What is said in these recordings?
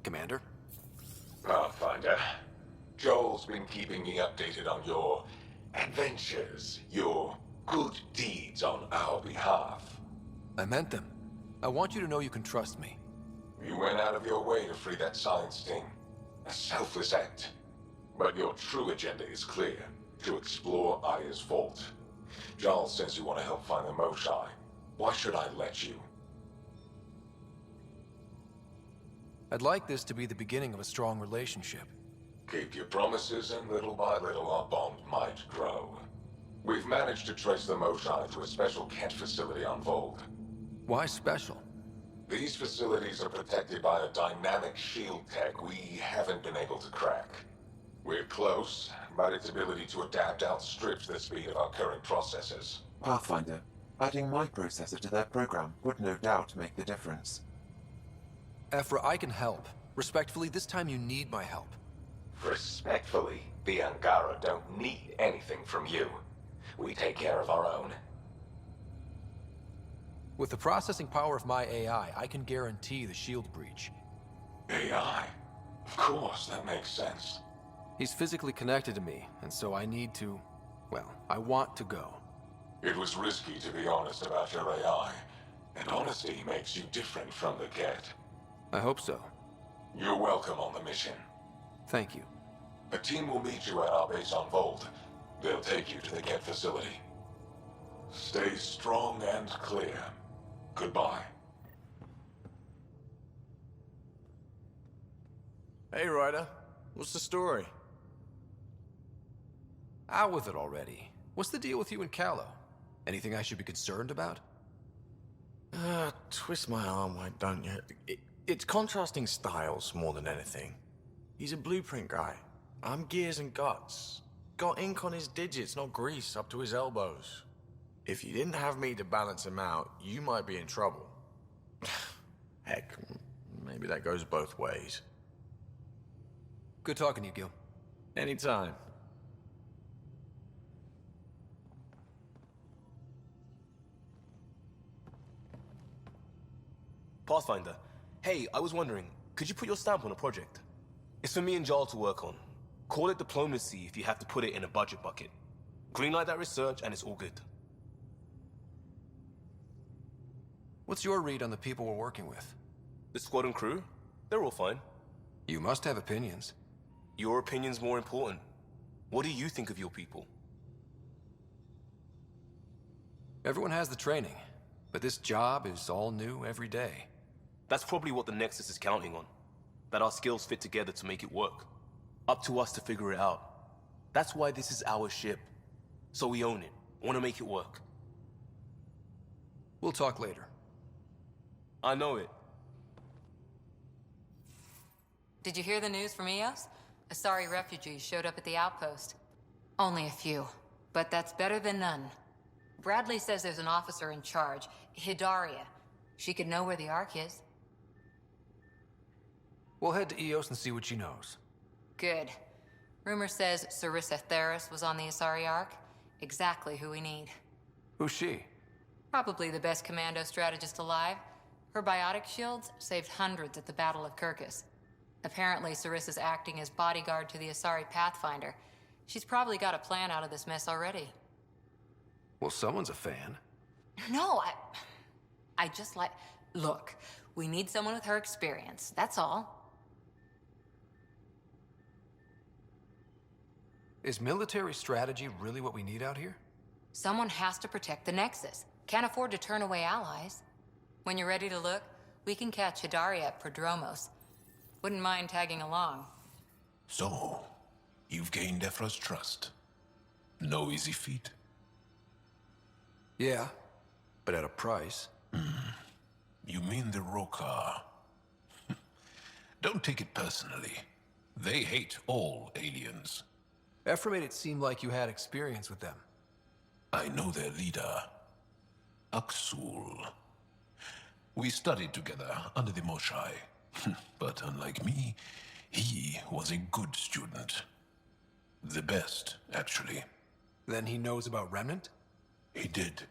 Commander. Pathfinder, Joel's been keeping me updated on your adventures, your good deeds on our behalf. I meant them. I want you to know you can trust me. You went out of your way to free that science team. A selfless act. But your true agenda is clear. To explore Aya's vault. Joel says you want to help find the Moshai. Why should I let you? I'd like this to be the beginning of a strong relationship. Keep your promises, and little by little our bond might grow. We've managed to trace the Moshai to a special Kent facility on Vold. Why special? These facilities are protected by a dynamic shield tech we haven't been able to crack. We're close, but its ability to adapt outstrips the speed of our current processors. Pathfinder, adding my processor to their program would no doubt make the difference. Ephra, I can help. Respectfully, this time you need my help. Respectfully, the Angara don't need anything from you. We take care of our own. With the processing power of my AI, I can guarantee the shield breach. AI? Of course, that makes sense. He's physically connected to me, and so I need to... well, I want to go. It was risky to be honest about your AI, and honesty makes you different from the Get. I hope so. You're welcome on the mission. Thank you. A team will meet you at our base on Vold. They'll take you to the Get facility. Stay strong and clear. Goodbye. Hey, Ryder. What's the story? Out with it already. What's the deal with you and Callow? Anything I should be concerned about? Twist my arm, why don't you? It's contrasting styles more than anything. He's a blueprint guy. I'm gears and guts. Got ink on his digits, not grease up to his elbows. If you didn't have me to balance him out, you might be in trouble. Heck, maybe that goes both ways. Good talking to you, Gil. Anytime. Pathfinder, hey, I was wondering, could you put your stamp on a project? It's for me and Jarl to work on. Call it diplomacy if you have to put it in a budget bucket. Greenlight that research and it's all good. What's your read on the people we're working with? The squad and crew? They're all fine. You must have opinions. Your opinion's more important. What do you think of your people? Everyone has the training, but this job is all new every day. That's probably what the Nexus is counting on. That our skills fit together to make it work. Up to us to figure it out. That's why this is our ship. So we own it. Want to make it work. We'll talk later. I know it. Did you hear the news from Eos? Asari refugees showed up at the outpost. Only a few, but that's better than none. Bradley says there's an officer in charge, Hidaria. She could know where the Ark is. We'll head to Eos and see what she knows. Good. Rumor says Sarissa Theris was on the Asari Ark. Exactly who we need. Who's she? Probably the best commando strategist alive. Her biotic shields saved hundreds at the Battle of Kirkus. Apparently, Sarissa's acting as bodyguard to the Asari Pathfinder. She's probably got a plan out of this mess already. Well, someone's a fan. No, I just like... Look, we need someone with her experience, that's all. Is military strategy really what we need out here? Someone has to protect the Nexus. Can't afford to turn away allies. When you're ready to look, we can catch Hidaria at Prodromos. Wouldn't mind tagging along. So, you've gained Ephra's trust. No easy feat. Yeah, but at a price. You mean the Rokar? Don't take it personally. They hate all aliens. Ephra made it seem like you had experience with them. I know their leader, Aksul. We studied together under the Moshai. But unlike me, he was a good student. The best, actually. Then he knows about Remnant? He did.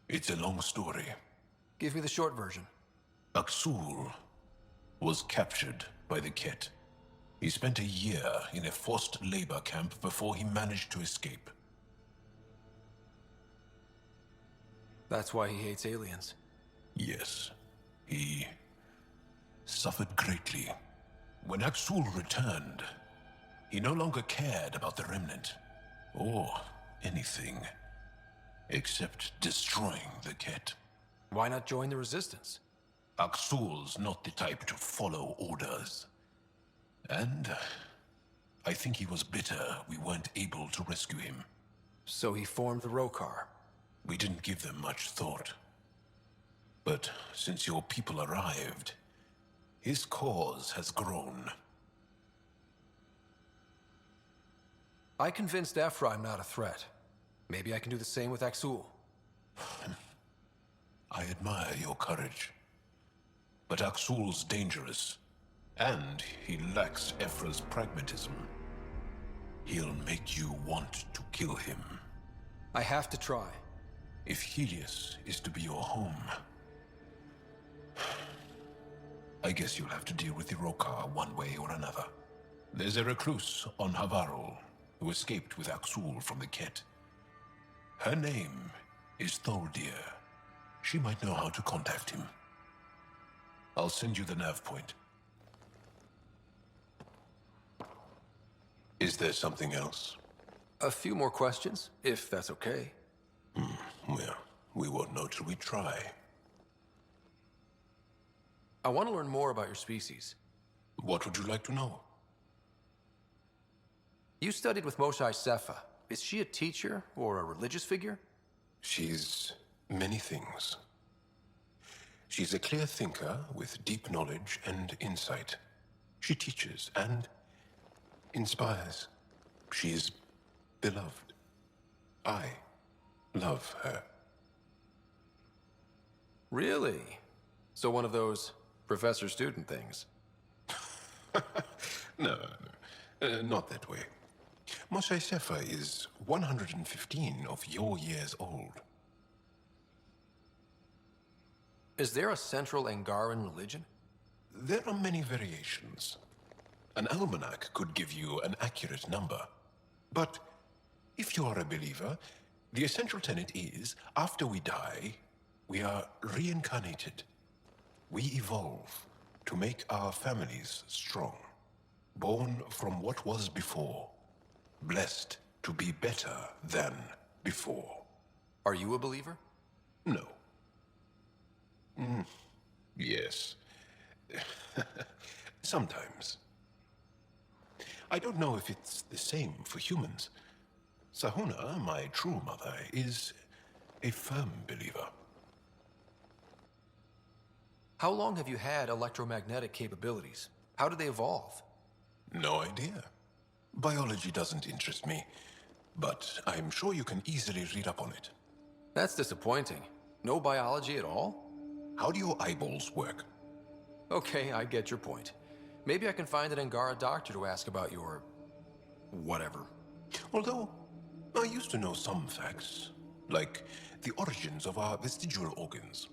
It's a long story. Give me the short version. Aksul was captured by the Ket. He spent a year in a forced labor camp before he managed to escape. That's why he hates aliens. Yes, he suffered greatly. When Aksul returned, he no longer cared about the Remnant, or anything, except destroying the Ket. Why not join the Resistance? Aksul's not the type to follow orders. And I think he was bitter we weren't able to rescue him. So he formed the Rokar. We didn't give them much thought. But since your people arrived, his cause has grown. I convinced Ephra I'm not a threat. Maybe I can do the same with Aksul. I admire your courage. But Aksul's dangerous, and he lacks Ephra's pragmatism. He'll make you want to kill him. I have to try. If Helios is to be your home, I guess you'll have to deal with the Rokar one way or another. There's a recluse on Havarul who escaped with Aksul from the Ket. Her name is Tholdir. She might know how to contact him. I'll send you the nav point. Is there something else? A few more questions, if that's okay. Well, we won't know till we try. I want to learn more about your species. What would you like to know? You studied with Moshae Sepha. Is she a teacher or a religious figure? She's many things. She's a clear thinker with deep knowledge and insight. She teaches and inspires. She's beloved. I love her. Really? So one of those professor-student things? No, not that way. Moshae Sepha is 115 of your years old. Is there a central Angaran religion? There are many variations. An almanac could give you an accurate number. But if you are a believer, the essential tenet is, after we die, we are reincarnated. We evolve to make our families strong. Born from what was before. Blessed to be better than before. Are you a believer? No. Yes. Sometimes. I don't know if it's the same for humans. Sahuna, my true mother, is a firm believer. How long have you had electromagnetic capabilities? How did they evolve? No idea. Biology doesn't interest me, but I'm sure you can easily read up on it. That's disappointing. No biology at all? How do your eyeballs work? Okay, I get your point. Maybe I can find an Angara doctor to ask about your... whatever. Although, I used to know some facts, like the origins of our vestigial organs.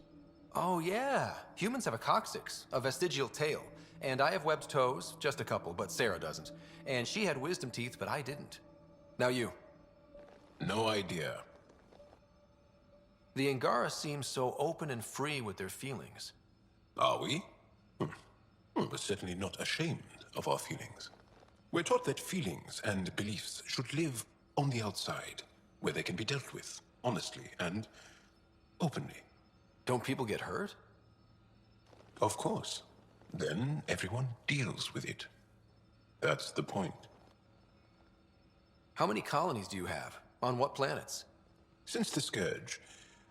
Oh yeah, humans have a coccyx, a vestigial tail, and I have webbed toes, just a couple, but Sarah doesn't. And she had wisdom teeth, but I didn't. Now you. No idea. The Angara seem so open and free with their feelings. Are we? We're certainly not ashamed of our feelings. We're taught that feelings and beliefs should live on the outside, where they can be dealt with, honestly and openly. Don't people get hurt? Of course. Then everyone deals with it. That's the point. How many colonies do you have? On what planets? Since the Scourge,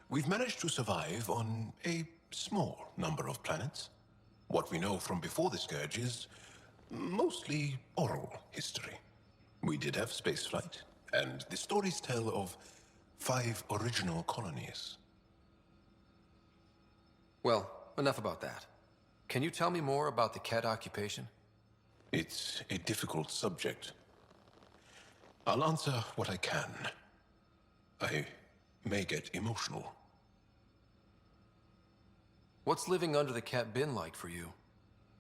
we've managed to survive on a small number of planets. What we know from before the Scourge is mostly oral history. We did have spaceflight, and the stories tell of 5 original colonies. Well, enough about that. Can you tell me more about the Ket occupation? It's a difficult subject. I'll answer what I can. I may get emotional. What's living under the cat been like for you?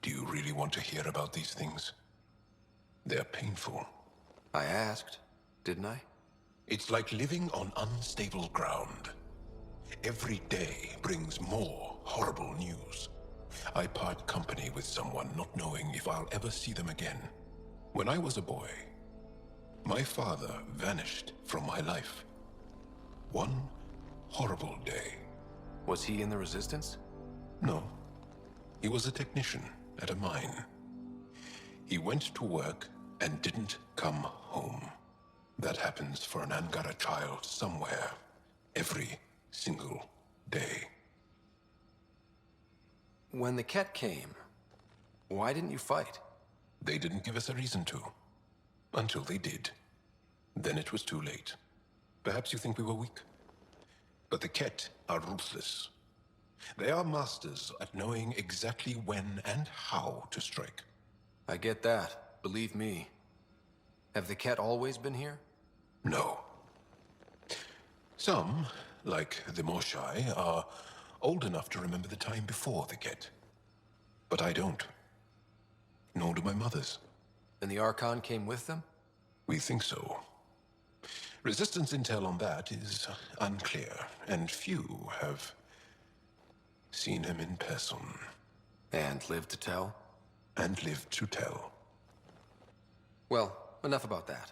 Do you really want to hear about these things? They're painful. I asked, didn't I? It's like living on unstable ground. Every day brings more horrible news. I part company with someone not knowing if I'll ever see them again. When I was a boy, my father vanished from my life. One horrible day. Was he in the Resistance? No. He was a technician at a mine. He went to work and didn't come home. That happens for an Angara child somewhere, every single day. When the cat came, why didn't you fight? They didn't give us a reason to. Until they did. Then it was too late. Perhaps you think we were weak. But the Ket are ruthless. They are masters at knowing exactly when and how to strike. I get that, believe me. Have the cat always been here? No. Some, like the Moshai, are old enough to remember the time before the Ket. But I don't. Nor do my mothers. And the Archon came with them? We think so. Resistance intel on that is unclear, and few have seen him in person. And lived to tell? And lived to tell. Well, enough about that.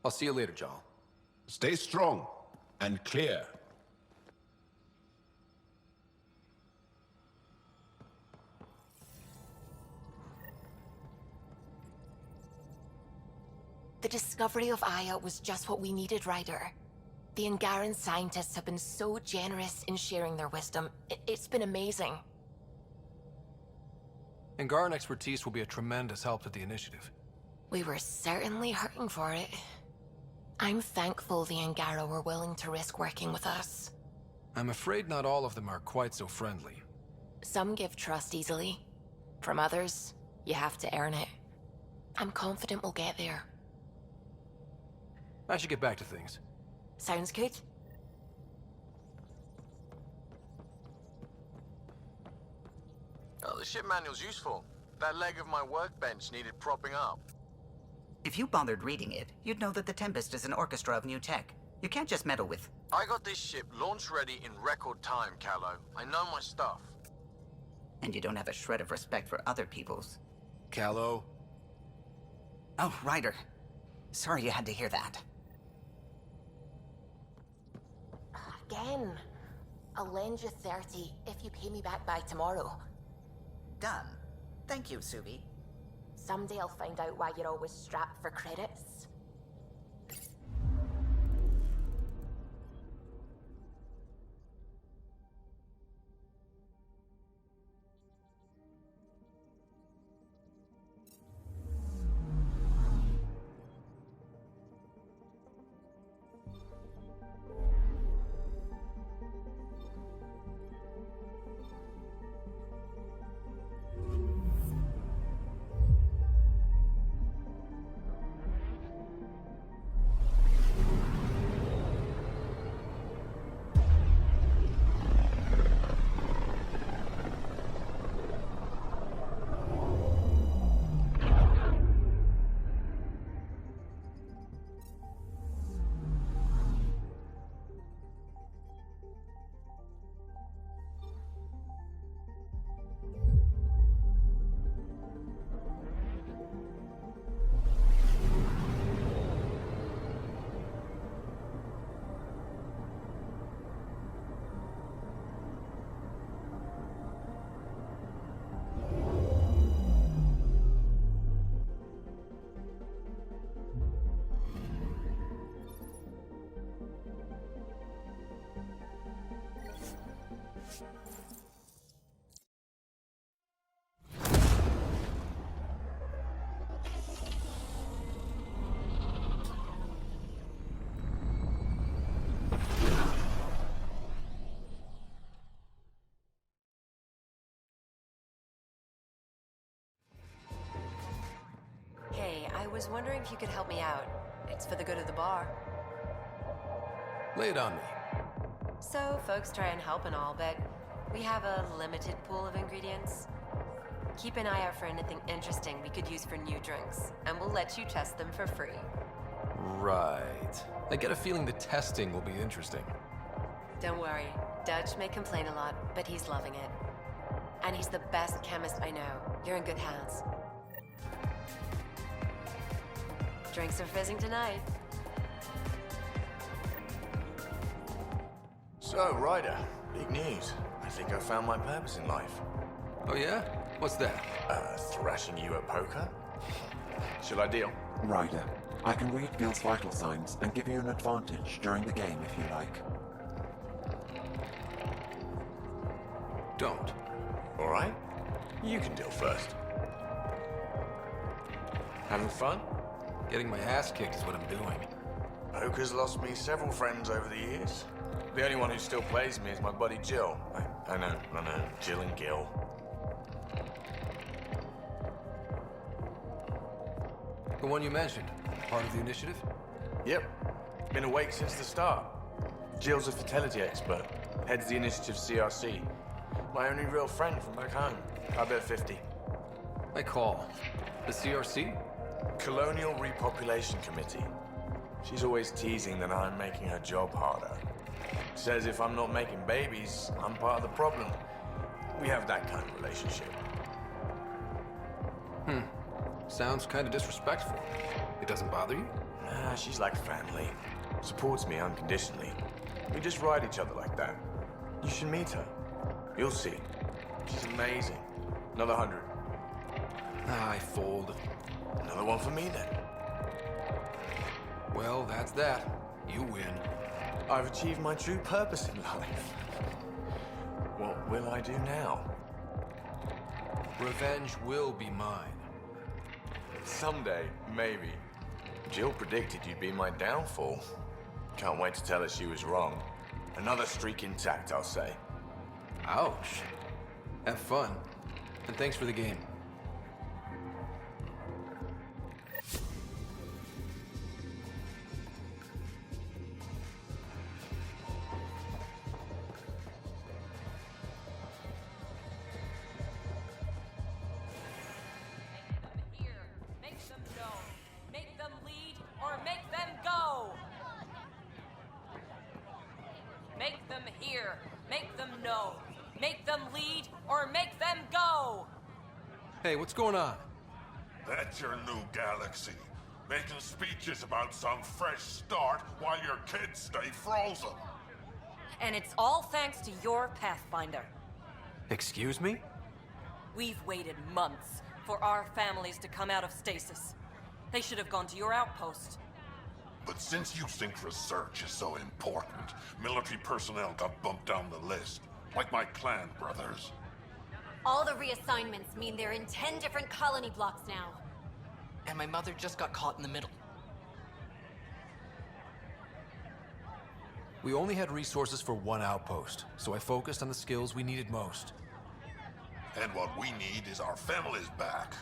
I'll see you later, Jarl. Stay strong and clear. The discovery of Aya was just what we needed, Ryder. The Angaran scientists have been so generous in sharing their wisdom. It's been amazing. Angaran expertise will be a tremendous help to the initiative. We were certainly hurting for it. I'm thankful the Angara were willing to risk working with us. I'm afraid not all of them are quite so friendly. Some give trust easily. From others, you have to earn it. I'm confident we'll get there. I should get back to things. Sounds good. Oh, the ship manual's useful. That leg of my workbench needed propping up. If you bothered reading it, you'd know that the Tempest is an orchestra of new tech. You can't just meddle with... I got this ship launch ready in record time, Callow. I know my stuff. And you don't have a shred of respect for other people's. Callow? Oh, Ryder. Sorry you had to hear that. Again. I'll lend you 30 if you pay me back by tomorrow. Done. Thank you, Subi. Someday I'll find out why you're always strapped for credits. Hey, I was wondering if you could help me out. It's for the good of the bar. Lay it on me. So, folks try and help and all, but We have a limited pool of ingredients. Keep an eye out for anything interesting we could use for new drinks, and we'll let you test them for free. Right. I get a feeling the testing will be interesting. Don't worry. Dutch may complain a lot, but he's loving it. And he's the best chemist I know. You're in good hands. Drinks are fizzing tonight. So, Ryder, big news. I think I found my purpose in life. Oh yeah? What's that? Thrashing you at poker? Shall I deal? Ryder, I can read Gil's vital signs and give you an advantage during the game if you like. Don't. All right. You can deal first. Having fun? Getting my ass kicked is what I'm doing. Poker's lost me several friends over the years. The only one who still plays me is my buddy Jill. I know. Jill and Gil. The one you mentioned, part of the initiative? Yep. Been awake since the start. Jill's a fertility expert. Heads the initiative CRC. My only real friend from back home. I bet 50. I call. The CRC? Colonial Repopulation Committee. She's always teasing that I'm making her job harder. Says if I'm not making babies, I'm part of the problem. We have that kind of relationship. Sounds kind of disrespectful. It doesn't bother you? Nah, she's like family. Supports me unconditionally. We just ride each other like that. You should meet her. You'll see. She's amazing. Another 100. I fold. Another one for me then. Well, that's that. You win. I've achieved my true purpose in life. What will I do now? Revenge will be mine. Someday, maybe. Jill predicted you'd be my downfall. Can't wait to tell her she was wrong. Another streak intact, I'll say. Ouch. Have fun. And thanks for the game. Hey, what's going on? That's your new galaxy. Making speeches about some fresh start while your kids stay frozen. And it's all thanks to your Pathfinder. Excuse me? We've waited months for our families to come out of stasis. They should have gone to your outpost. But since you think research is so important, military personnel got bumped down the list. Like my clan brothers. All the reassignments mean they're in 10 different colony blocks now. And my mother just got caught in the middle. We only had resources for one outpost, so I focused on the skills we needed most. And what we need is our families back.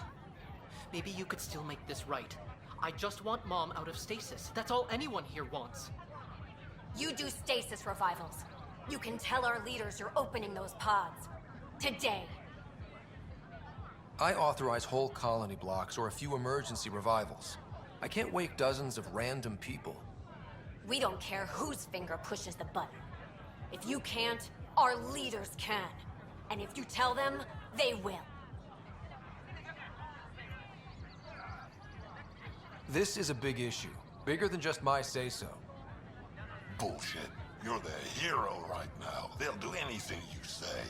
Maybe you could still make this right. I just want Mom out of stasis. That's all anyone here wants. You do stasis revivals. You can tell our leaders you're opening those pods. Today. I authorize whole colony blocks or a few emergency revivals. I can't wake dozens of random people. We don't care whose finger pushes the button. If you can't, our leaders can. And if you tell them, they will. This is a big issue. Bigger than just my say-so. Bullshit. You're the hero right now. They'll do anything you say.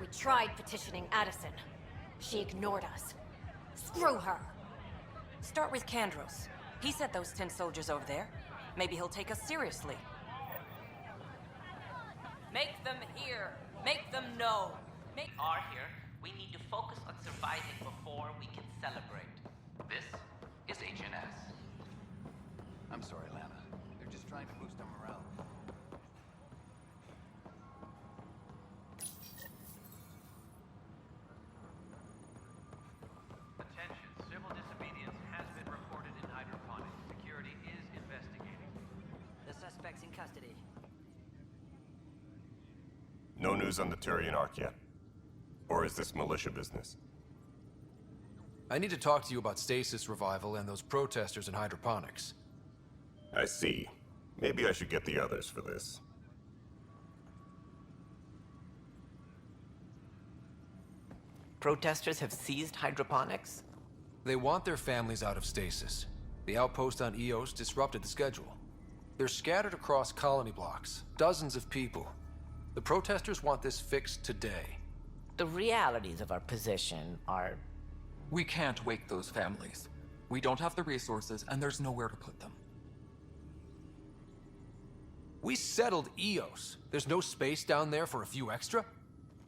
We tried petitioning Addison. She ignored us. Screw her. Start with Kandros. He sent those 10 soldiers over there. Maybe he'll take us seriously. Make them hear. Make them know. Are here. We need to focus on surviving before we can celebrate. This is HNS. I'm sorry, Lana. They're just trying to boost our morale. Attention. Civil disobedience has been reported in hydroponics. Security is investigating. The suspect's in custody. No news on the Turian Ark yet? Or is this militia business? I need to talk to you about stasis revival and those protesters in hydroponics. I see. Maybe I should get the others for this. Protesters have seized hydroponics? They want their families out of stasis. The outpost on Eos disrupted the schedule. They're scattered across colony blocks, dozens of people. The protesters want this fixed today. The realities of our position are... We can't wake those families. We don't have the resources, and there's nowhere to put them. We settled Eos. There's no space down there for a few extra?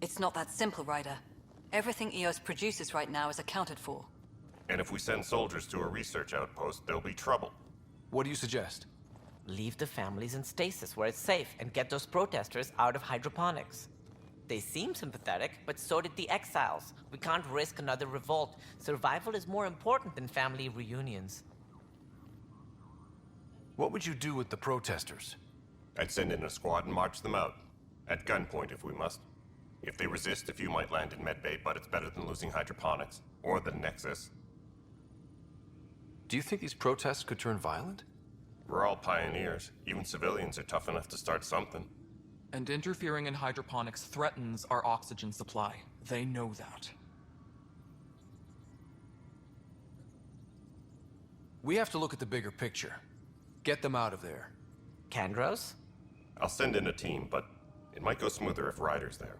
It's not that simple, Ryder. Everything EOS produces right now is accounted for. And if we send soldiers to a research outpost, there'll be trouble. What do you suggest? Leave the families in stasis where it's safe and get those protesters out of hydroponics. They seem sympathetic, but so did the exiles. We can't risk another revolt. Survival is more important than family reunions. What would you do with the protesters? I'd send in a squad and march them out. At gunpoint if we must. If they resist, a few might land in medbay, but it's better than losing hydroponics. Or the Nexus. Do you think these protests could turn violent? We're all pioneers. Even civilians are tough enough to start something. And interfering in hydroponics threatens our oxygen supply. They know that. We have to look at the bigger picture. Get them out of there. Kandros? I'll send in a team, but it might go smoother if Ryder's there.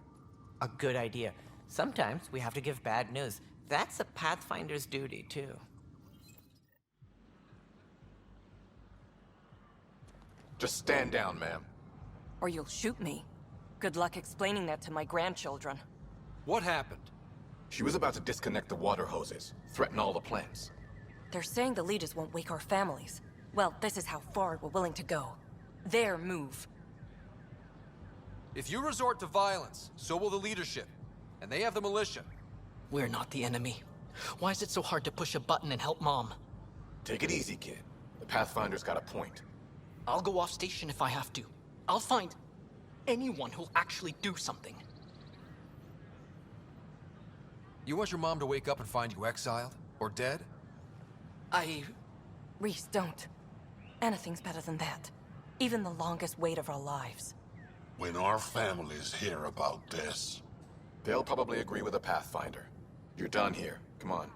A good idea. Sometimes we have to give bad news. That's a Pathfinder's duty, too. Just stand down, ma'am. Or you'll shoot me. Good luck explaining that to my grandchildren. What happened? She was about to disconnect the water hoses, threaten all the plants. They're saying the leaders won't wake our families. Well, this is how far we're willing to go. Their move. If you resort to violence, so will the leadership. And they have the militia. We're not the enemy. Why is it so hard to push a button and help Mom? Take it easy, kid. The Pathfinder's got a point. I'll go off station if I have to. I'll find anyone who'll actually do something. You want your mom to wake up and find you exiled? Or dead? Reese, don't. Anything's better than that. Even the longest wait of our lives. When our families hear about this... They'll probably agree with the Pathfinder. You're done here. Come on.